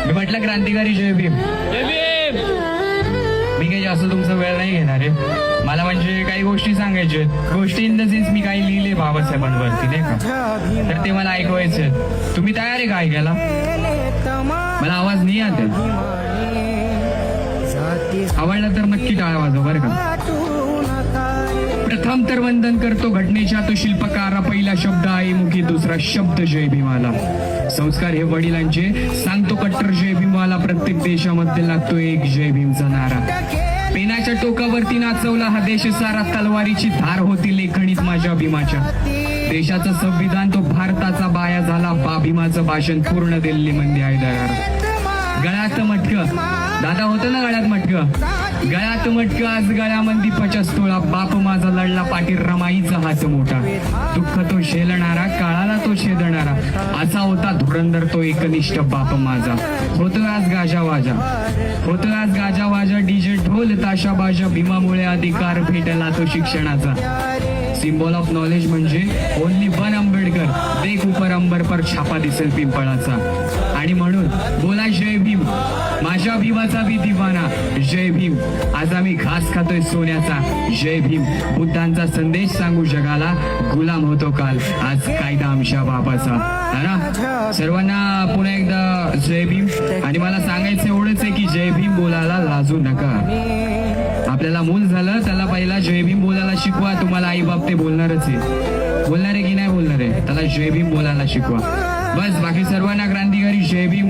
मी म्हटलं क्रांतिकारी जय भीम. मी काही जास्त तुमचा वेळ नाही घेणार आहे. मला म्हणजे काही गोष्टी सांगायच्या गोष्टी इन द सेन्स मी काही लिहिले बाबासाहेबांवरती नाही का, तर ते मला ऐकवायचे. तुम्ही तयार आहे का ऐकायला? मला आवाज नाही आत. आवडला तर नक्की टाळा वाजव बरं का. प्रथम तर वंदन करतो घटनेच्या तो शिल्पकारा. पहिला शब्द आहे मुखी, दुसरा शब्द जय भीमाला. संस्कार हे वडिलांचे, सांगतो कट्टर जय भीमाला. प्रत्येक देशामध्ये लागतो एक जय भीमचा नारा. पेनाच्या टोकावरती नाचवला हा देश सारा. तलवारीची धार होती लेखणीत माझ्या भीमाच्या. देशाचं संविधान तो भारताचा बाया झाला. भीमाचं भाषण पूर्ण दिल्लीमध्ये हैदराबाद. गळ्यात मटकं, दादा होतं ना गळ्यात मटकं, गळ्यात मटकं आज गळ्यामध्ये 50 तोळा. बाप माझा लढला पाठी रमाईचा हात मोठा. दुःख तो झेलणारा, काळाला तो छेदणारा. असा होता धुरंधर तो एकनिष्ठ बाप माझा. होतो आज गाजावाजा, होतो आज गाजावाजा. डीजे ढोल ताशा बाजा. भीमामुळे अधिकार भेटला तो शिक्षणाचा. सिम्बॉल ऑफ नॉलेज म्हणजे ओनली वन आंबेडकर. देख उपर अंबर पर छापा दिसेल पिंपळाचा. आणि म्हणून बोला जय भीम, माझ्या भीमाचा बी दिवाना. जय भीम, आज आम्ही घास खातोय सोन्याचा. जय भीम, बुद्धांचा संदेश सांगू जगाला. गुलाम होतो काल, आज कायदा आमच्या बापाचा. है ना? सर्वांना पुन्हा एकदा जय भीम. आणि मला सांगायचं एवढंच आहे की जय भीम बोलायला लाजू नका. आपल्याला मूल झालं त्याला पहिला जय भीम बोलायला शिकवा. तुम्हाला आई बाप ते बोलणारच आहे. बोलणार आहे की नाही बोलणार आहे, त्याला जय भीम बोलायला शिकवा. बस, बाकी सर्वांना क्रांतिकारी जय भीम.